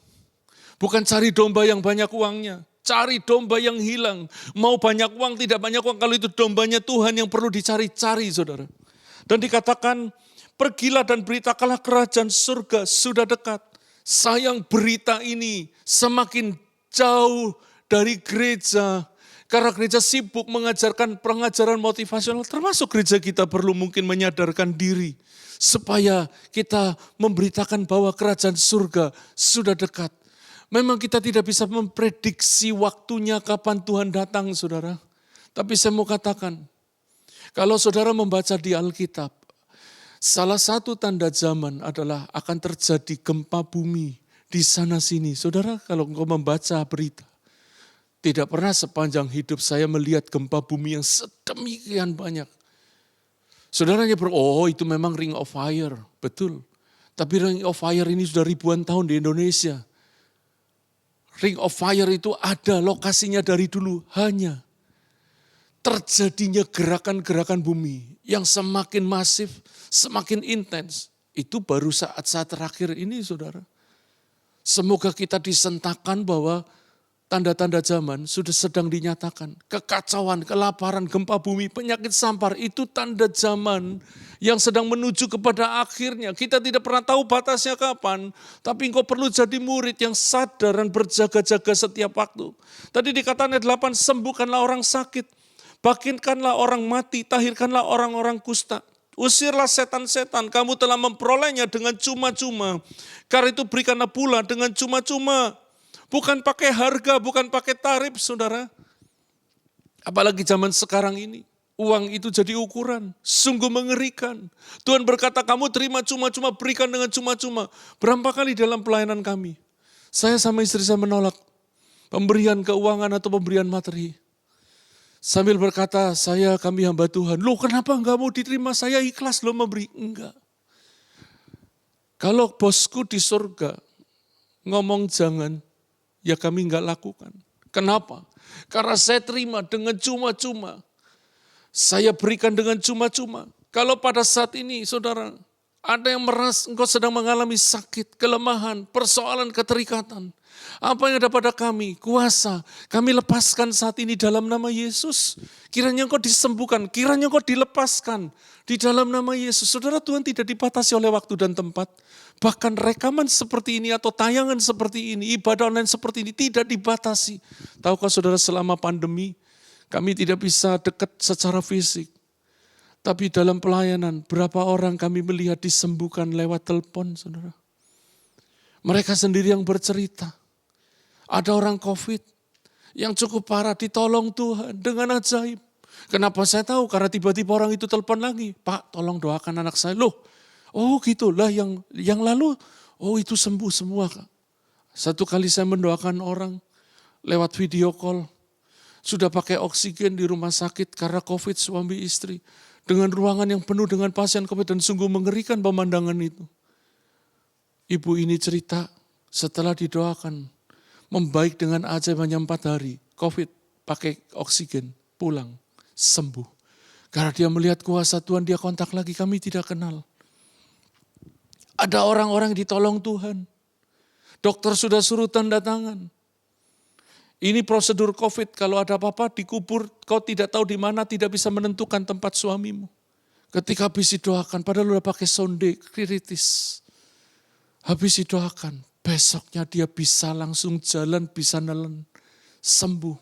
bukan cari domba yang banyak uangnya. Cari domba yang hilang. Mau banyak uang, tidak banyak uang. Kalau itu dombanya Tuhan yang perlu dicari-cari, saudara. Dan dikatakan, pergilah dan beritakanlah kerajaan surga sudah dekat. Sayang berita ini semakin jauh dari gereja. Karena gereja sibuk mengajarkan pengajaran motivasional. Termasuk gereja kita perlu mungkin menyadarkan diri. Supaya kita memberitakan bahwa kerajaan surga sudah dekat. Memang kita tidak bisa memprediksi waktunya kapan Tuhan datang, saudara. Tapi saya mau katakan, kalau saudara membaca di Alkitab, salah satu tanda zaman adalah akan terjadi gempa bumi di sana sini. Saudara, kalau engkau membaca berita, tidak pernah sepanjang hidup saya melihat gempa bumi yang sedemikian banyak. Saudaranya itu memang Ring of Fire, betul. Tapi Ring of Fire ini sudah ribuan tahun di Indonesia. Ring of Fire itu ada lokasinya dari dulu, hanya terjadinya gerakan-gerakan bumi yang semakin masif, semakin intens. Itu baru saat-saat terakhir ini, saudara. Semoga kita disentakkan bahwa tanda-tanda zaman sudah sedang dinyatakan. Kekacauan, kelaparan, gempa bumi, penyakit sampar, itu tanda zaman yang sedang menuju kepada akhirnya. Kita tidak pernah tahu batasnya kapan, tapi engkau perlu jadi murid yang sadar dan berjaga-jaga setiap waktu. Tadi dikatakan ayat 8, sembuhkanlah orang sakit, bangkitkanlah orang mati, tahirkanlah orang-orang kusta. Usirlah setan-setan, kamu telah memperolehnya dengan cuma-cuma. Karena itu berikanlah pula dengan cuma-cuma. Bukan pakai harga, bukan pakai tarif, saudara. Apalagi zaman sekarang ini. Uang itu jadi ukuran, sungguh mengerikan. Tuhan berkata, kamu terima cuma-cuma, berikan dengan cuma-cuma. Berapa kali dalam pelayanan kami, saya sama istri saya menolak pemberian keuangan atau pemberian materi. Sambil berkata, kami hamba Tuhan. Loh kenapa enggak mau diterima? Saya ikhlas loh memberi. Enggak. Kalau bosku di surga ngomong jangan, ya kami enggak lakukan. Kenapa? Karena saya terima dengan cuma-cuma. Saya berikan dengan cuma-cuma. Kalau pada saat ini saudara, ada yang merasa engkau sedang mengalami sakit, kelemahan, persoalan, keterikatan. Apa yang ada pada kami? Kuasa. Kami lepaskan saat ini dalam nama Yesus. Kiranya engkau disembuhkan, kiranya engkau dilepaskan di dalam nama Yesus. Saudara, Tuhan tidak dibatasi oleh waktu dan tempat. Bahkan rekaman seperti ini atau tayangan seperti ini, ibadah online seperti ini tidak dibatasi. Tahukah saudara, selama pandemi kami tidak bisa dekat secara fisik. Tapi dalam pelayanan berapa orang kami melihat disembuhkan lewat telepon, saudara. Mereka sendiri yang bercerita. Ada orang COVID yang cukup parah ditolong Tuhan dengan ajaib. Kenapa saya tahu? Karena tiba-tiba orang itu telepon lagi. Pak, tolong doakan anak saya. Loh, oh gitulah yang lalu, oh itu sembuh semua. Kak. Satu kali saya mendoakan orang lewat video call. Sudah pakai oksigen di rumah sakit karena COVID suami istri. Dengan ruangan yang penuh dengan pasien COVID dan sungguh mengerikan pemandangan itu. Ibu ini cerita setelah didoakan. Membaik dengan ajaib hanya 4 hari. COVID pakai oksigen, pulang, sembuh. Karena dia melihat kuasa Tuhan, dia kontak lagi, kami tidak kenal. Ada orang-orang yang ditolong Tuhan. Dokter sudah suruh tanda tangan. Ini prosedur COVID, kalau ada apa-apa dikubur, kau tidak tahu di mana, tidak bisa menentukan tempat suamimu. Ketika habis didoakan, padahal udah pakai sonde, kritis. Habis didoakan, besoknya dia bisa langsung jalan, bisa nelen, sembuh.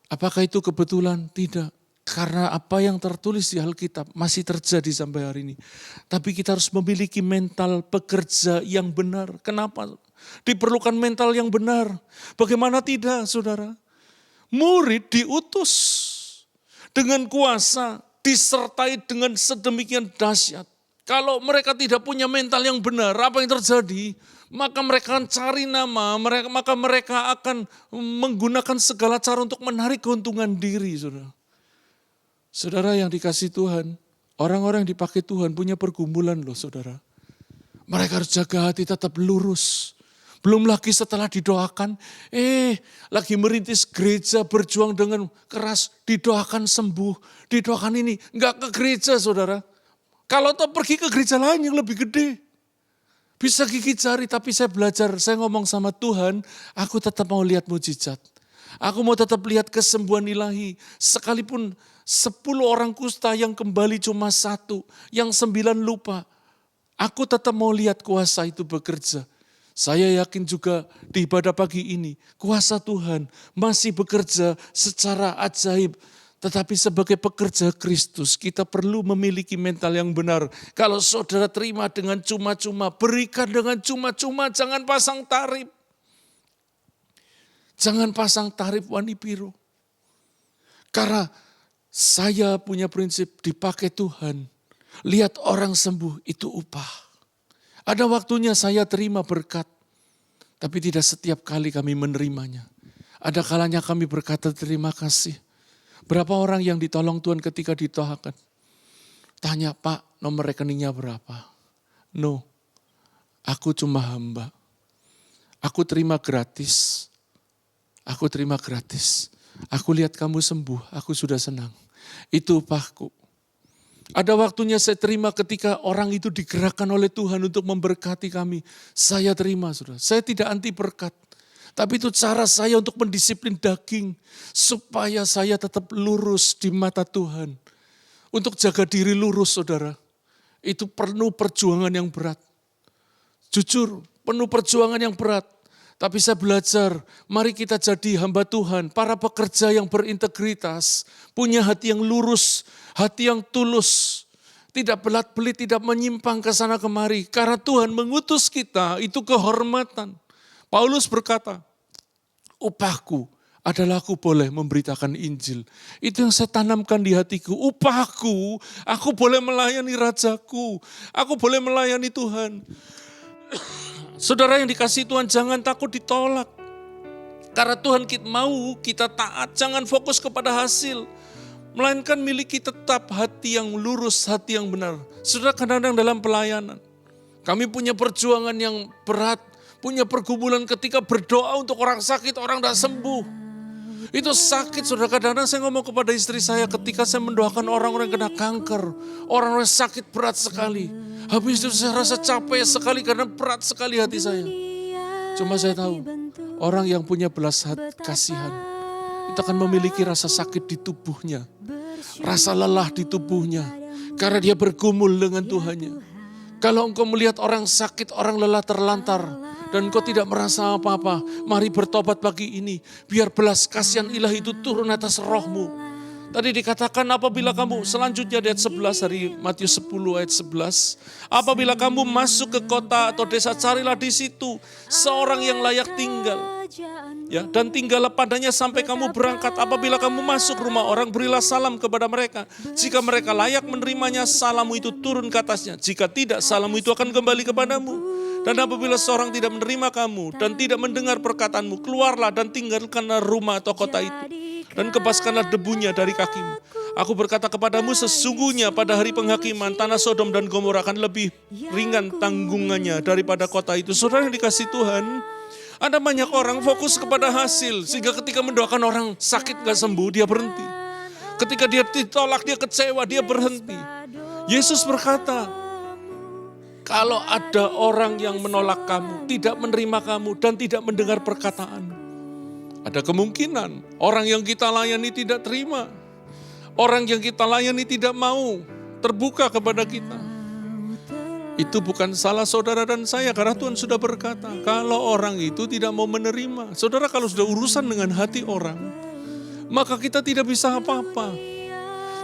Apakah itu kebetulan? Tidak. Karena apa yang tertulis di Alkitab masih terjadi sampai hari ini. Tapi kita harus memiliki mental pekerja yang benar. Kenapa? Diperlukan mental yang benar. Bagaimana tidak, saudara? Murid diutus dengan kuasa, disertai dengan sedemikian dahsyat. Kalau mereka tidak punya mental yang benar, apa yang terjadi? Maka mereka akan cari nama, maka mereka akan menggunakan segala cara untuk menarik keuntungan diri, saudara. Saudara yang dikasih Tuhan, orang-orang yang dipakai Tuhan punya pergumulan loh, saudara. Mereka harus jaga hati tetap lurus. Belum lagi setelah didoakan, lagi merintis gereja berjuang dengan keras, didoakan sembuh, didoakan ini, enggak ke gereja, saudara. Kalau toh pergi ke gereja lain yang lebih gede. Bisa gigi jari, tapi saya belajar, saya ngomong sama Tuhan, aku tetap mau lihat mujizat. Aku mau tetap lihat kesembuhan ilahi. Sekalipun 10 orang kusta yang kembali cuma 1, yang 9 lupa. Aku tetap mau lihat kuasa itu bekerja. Saya yakin juga di ibadah pagi ini, kuasa Tuhan masih bekerja secara ajaib. Tetapi sebagai pekerja Kristus, kita perlu memiliki mental yang benar. Kalau saudara terima dengan cuma-cuma, berikan dengan cuma-cuma, jangan pasang tarif. Jangan pasang tarif wani biru. Karena saya punya prinsip dipakai Tuhan. Lihat orang sembuh itu upah. Ada waktunya saya terima berkat. Tapi tidak setiap kali kami menerimanya. Ada kalanya kami berkata terima kasih. Berapa orang yang ditolong Tuhan ketika ditohakan? Tanya, Pak, nomor rekeningnya berapa? No, aku cuma hamba. Aku terima gratis. Aku terima gratis. Aku lihat kamu sembuh, aku sudah senang. Itu upahku. Ada waktunya saya terima ketika orang itu digerakkan oleh Tuhan untuk memberkati kami. Saya terima, saudara. Saya tidak anti berkat. Tapi itu cara saya untuk mendisiplin daging. Supaya saya tetap lurus di mata Tuhan. Untuk jaga diri lurus, saudara. Itu penuh perjuangan yang berat. Jujur, penuh perjuangan yang berat. Tapi saya belajar, mari kita jadi hamba Tuhan, para pekerja yang berintegritas, punya hati yang lurus, hati yang tulus, tidak belat-belit, tidak menyimpang ke sana kemari. Karena Tuhan mengutus kita, itu kehormatan. Paulus berkata, upahku adalah aku boleh memberitakan Injil. Itu yang saya tanamkan di hatiku. Upahku, aku boleh melayani Rajaku, aku boleh melayani Tuhan. Saudara yang dikasihi Tuhan, jangan takut ditolak. Karena Tuhan mau kita taat, jangan fokus kepada hasil. Melainkan miliki tetap hati yang lurus, hati yang benar. Saudara, kadang-kadang dalam pelayanan, kami punya perjuangan yang berat, punya pergumulan ketika berdoa untuk orang sakit, orang tidak sembuh. Itu sakit, saudara. Kadang-kadang saya ngomong kepada istri saya ketika saya mendoakan orang-orang yang kena kanker, orang-orang sakit berat sekali. Habis itu saya rasa capek sekali karena berat sekali hati saya. Cuma saya tahu, orang yang punya belas kasihan, itu akan memiliki rasa sakit di tubuhnya. Rasa lelah di tubuhnya. Karena dia bergumul dengan Tuhannya. Kalau engkau melihat orang sakit, orang lelah terlantar, dan engkau tidak merasa apa-apa, mari bertobat pagi ini. Biar belas kasihan ilahi itu turun atas rohmu. Tadi dikatakan apabila kamu, selanjutnya di ayat 11 dari Matius 10 ayat 11. Apabila kamu masuk ke kota atau desa, carilah di situ seorang yang layak tinggal. Ya, dan tinggallah padanya sampai kamu berangkat. Apabila kamu masuk rumah orang, berilah salam kepada mereka. Jika mereka layak menerimanya, salammu itu turun ke atasnya. Jika tidak, salammu itu akan kembali kepadamu. Dan apabila seorang tidak menerima kamu dan tidak mendengar perkataanmu, keluarlah dan tinggalkanlah rumah atau kota itu. Dan kebaskanlah debunya dari kakimu. Aku berkata kepadamu, sesungguhnya pada hari penghakiman tanah Sodom dan Gomora akan lebih ringan tanggungannya daripada kota itu. Saudara yang dikasihi Tuhan, ada banyak orang fokus kepada hasil, sehingga ketika mendoakan orang sakit gak sembuh, dia berhenti. Ketika dia ditolak, dia kecewa, dia berhenti. Yesus berkata, kalau ada orang yang menolak kamu, tidak menerima kamu, dan tidak mendengar perkataan, ada kemungkinan orang yang kita layani tidak terima. Orang yang kita layani tidak mau terbuka kepada kita. Itu bukan salah saudara dan saya, karena Tuhan sudah berkata, kalau orang itu tidak mau menerima. Saudara, kalau sudah urusan dengan hati orang, maka kita tidak bisa apa-apa.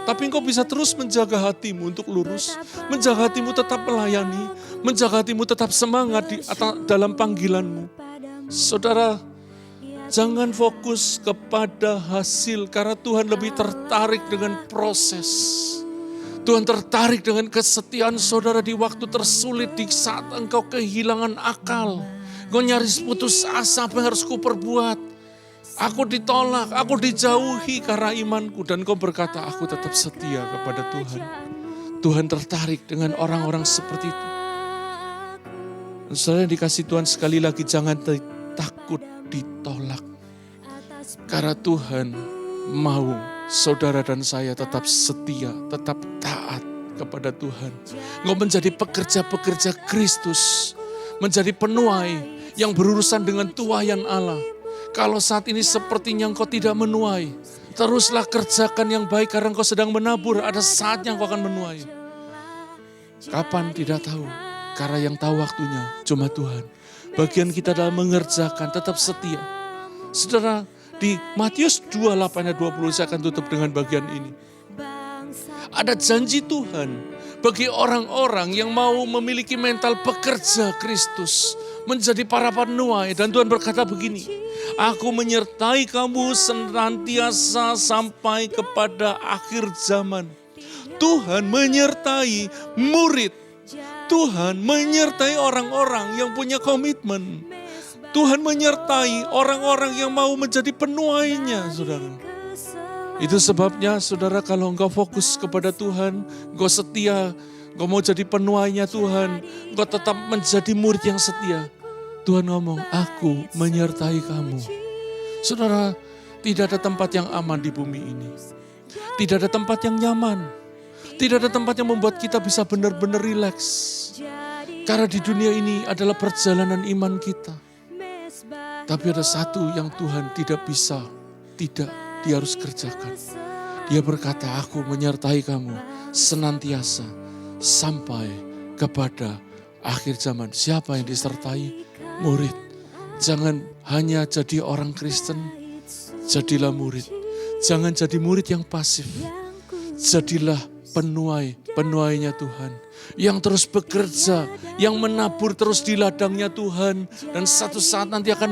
Tapi engkau bisa terus menjaga hatimu untuk lurus, menjaga hatimu tetap melayani, menjaga hatimu tetap semangat dalam panggilanmu. Saudara, jangan fokus kepada hasil, karena Tuhan lebih tertarik dengan proses. Tuhan tertarik dengan kesetiaan saudara di waktu tersulit, di saat engkau kehilangan akal. Engkau nyaris putus asa, apa yang harus ku perbuat? Aku ditolak, aku dijauhi karena imanku. Dan kau berkata, aku tetap setia kepada Tuhan. Tuhan tertarik dengan orang-orang seperti itu. Saudara yang dikasih Tuhan, sekali lagi jangan takut ditolak. Karena Tuhan mau saudara dan saya tetap setia, tetap taat kepada Tuhan. Engkau menjadi pekerja-pekerja Kristus, menjadi penuai yang berurusan dengan tuaian Allah. Kalau saat ini sepertinya engkau tidak menuai, teruslah kerjakan yang baik karena engkau sedang menabur. Ada saatnya engkau akan menuai. Kapan tidak tahu, karena yang tahu waktunya cuma Tuhan. Bagian kita dalam mengerjakan tetap setia. Saudara, di Matius 28 ayat 20 saya akan tutup dengan bagian ini. Ada janji Tuhan bagi orang-orang yang mau memiliki mental pekerja Kristus, menjadi para penuai. Dan Tuhan berkata begini, aku menyertai kamu senantiasa sampai kepada akhir zaman. Tuhan menyertai murid. Tuhan menyertai orang-orang yang punya komitmen. Tuhan menyertai orang-orang yang mau menjadi penuainya, saudara. Itu sebabnya, saudara, kalau engkau fokus kepada Tuhan, engkau setia, engkau mau jadi penuainya Tuhan, engkau tetap menjadi murid yang setia. Tuhan ngomong, aku menyertai kamu. Saudara, Tidak ada tempat yang aman di bumi ini. Tidak ada tempat yang nyaman. Tidak ada tempat yang membuat kita bisa benar-benar rileks. Karena di dunia ini adalah perjalanan iman kita. Tapi ada satu yang Tuhan tidak bisa, dia harus kerjakan. Dia berkata, aku menyertai kamu senantiasa sampai kepada akhir zaman. Siapa yang disertai? Murid. Jangan hanya jadi orang Kristen, jadilah murid. Jangan jadi murid yang pasif. Jadilah penuainya Tuhan. Yang terus bekerja, yang menabur terus di ladangnya Tuhan. Dan satu saat nanti akan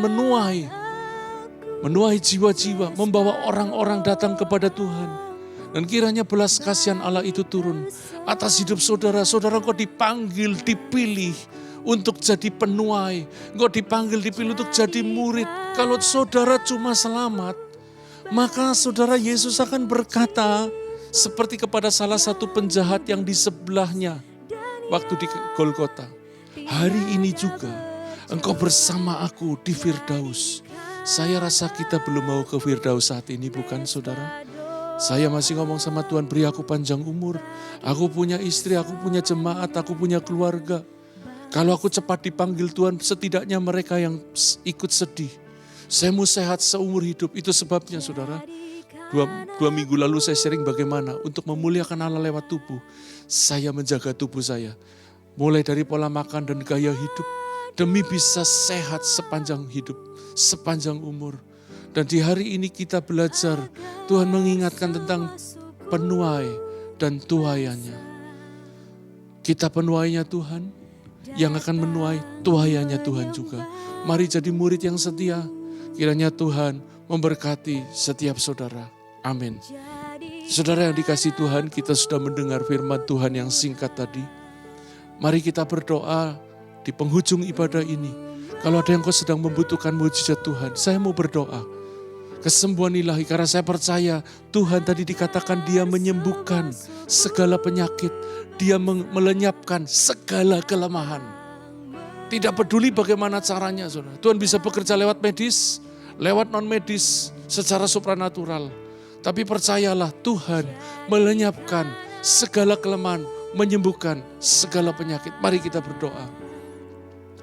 menuai jiwa-jiwa, membawa orang-orang datang kepada Tuhan. Dan kiranya belas kasihan Allah itu turun atas hidup saudara. Saudara, engkau dipanggil, dipilih untuk jadi penuai. Engkau dipanggil, dipilih untuk jadi murid. Kalau saudara cuma selamat, maka saudara Yesus akan berkata seperti kepada salah satu penjahat yang di sebelahnya waktu di Golgota. Hari ini juga engkau bersama aku di Firdaus. Saya rasa kita belum mau ke Firdaus saat ini, bukan saudara? Saya masih ngomong sama Tuhan, beri aku panjang umur. Aku punya istri, aku punya jemaat, aku punya keluarga. Kalau aku cepat dipanggil Tuhan, setidaknya mereka yang ikut sedih. Saya mau sehat seumur hidup. Itu sebabnya saudara, dua minggu lalu saya sharing bagaimana untuk memuliakan Allah lewat tubuh. Saya menjaga tubuh saya. Mulai dari pola makan dan gaya hidup. Demi bisa sehat sepanjang hidup, sepanjang umur. Dan di hari ini kita belajar, Tuhan mengingatkan tentang penuai dan tuaiannya. Kita penuainya Tuhan, yang akan menuai tuaiannya Tuhan juga. Mari jadi murid yang setia. Kiranya Tuhan memberkati setiap saudara. Amin. Saudara yang dikasihi Tuhan, kita sudah mendengar firman Tuhan yang singkat tadi. Mari kita berdoa di penghujung ibadah ini. Kalau ada yang kau sedang membutuhkan mujizat Tuhan, saya mau berdoa. Kesembuhan ilahi, karena saya percaya Tuhan tadi dikatakan dia menyembuhkan segala penyakit. Dia melenyapkan segala kelemahan. Tidak peduli bagaimana caranya, saudara. Tuhan bisa bekerja lewat medis, lewat non-medis, secara supranatural. Tapi percayalah, Tuhan melenyapkan segala kelemahan, menyembuhkan segala penyakit. Mari kita berdoa.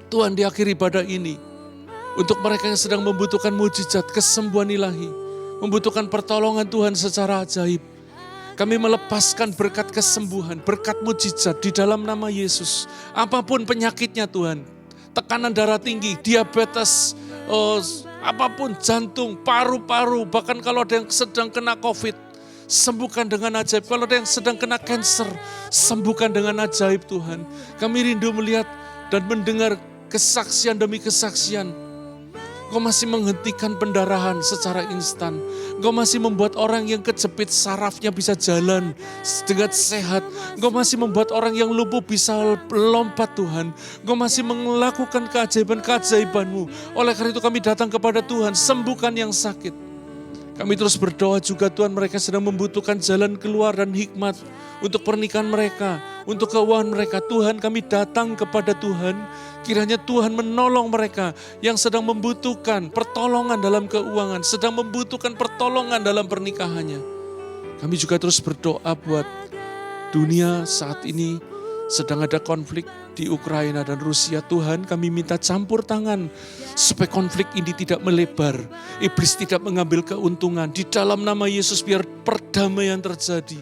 Tuhan, di akhir ibadah ini, untuk mereka yang sedang membutuhkan mujizat, kesembuhan ilahi, membutuhkan pertolongan Tuhan secara ajaib, kami melepaskan berkat kesembuhan, berkat mujizat di dalam nama Yesus. Apapun penyakitnya Tuhan, tekanan darah tinggi, diabetes, apapun, jantung, paru-paru, bahkan kalau ada yang sedang kena COVID, sembuhkan dengan ajaib. Kalau ada yang sedang kena cancer, sembuhkan dengan ajaib Tuhan. Kami rindu melihat dan mendengar kesaksian demi kesaksian. Engkau masih menghentikan pendarahan secara instan. Engkau masih membuat orang yang kejepit sarafnya bisa jalan dengan sehat. Engkau masih membuat orang yang lumpuh bisa lompat Tuhan. Engkau masih melakukan keajaiban-keajaiban-Mu. Oleh karena itu kami datang kepada Tuhan, sembuhkan yang sakit. Kami terus berdoa juga Tuhan, mereka sedang membutuhkan jalan keluar dan hikmat untuk pernikahan mereka, untuk keuangan mereka. Tuhan, kami datang kepada Tuhan, kiranya Tuhan menolong mereka yang sedang membutuhkan pertolongan dalam keuangan, sedang membutuhkan pertolongan dalam pernikahannya. Kami juga terus berdoa buat dunia saat ini sedang ada konflik di Ukraina dan Rusia. Tuhan, kami minta campur tangan supaya konflik ini tidak melebar. Iblis tidak mengambil keuntungan. Di dalam nama Yesus biar perdamaian terjadi.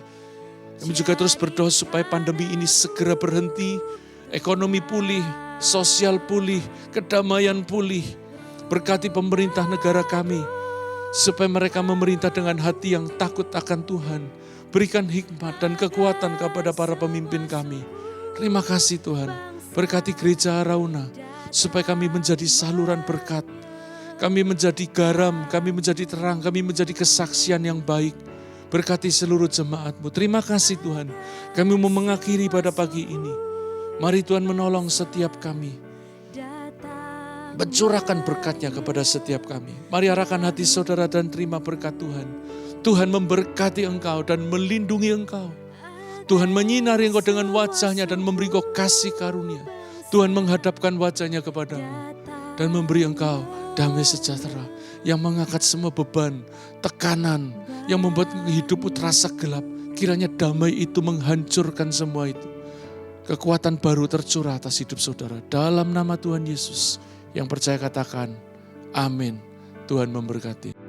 Kami juga terus berdoa supaya pandemi ini segera berhenti. Ekonomi pulih, sosial pulih, kedamaian pulih. Berkati pemerintah negara kami, supaya mereka memerintah dengan hati yang takut akan Tuhan. Berikan hikmat dan kekuatan kepada para pemimpin kami. Terima kasih Tuhan, berkati gereja Arauna, supaya kami menjadi saluran berkat. Kami menjadi garam, kami menjadi terang, kami menjadi kesaksian yang baik. Berkati seluruh jemaat-Mu. Terima kasih Tuhan, kami mau mengakhiri pada pagi ini. Mari Tuhan menolong setiap kami. Mencurahkan berkat-Nya kepada setiap kami. Mari arahkan hati saudara dan terima berkat Tuhan. Tuhan memberkati engkau dan melindungi engkau. Tuhan menyinari engkau dengan wajah-Nya dan memberi engkau kasih karunia. Tuhan menghadapkan wajah-Nya kepadamu dan memberi engkau damai sejahtera yang mengangkat semua beban, tekanan, yang membuat hidupmu terasa gelap. Kiranya damai itu menghancurkan semua itu. Kekuatan baru tercurah atas hidup saudara. Dalam nama Tuhan Yesus, yang percaya katakan, amin. Tuhan memberkati.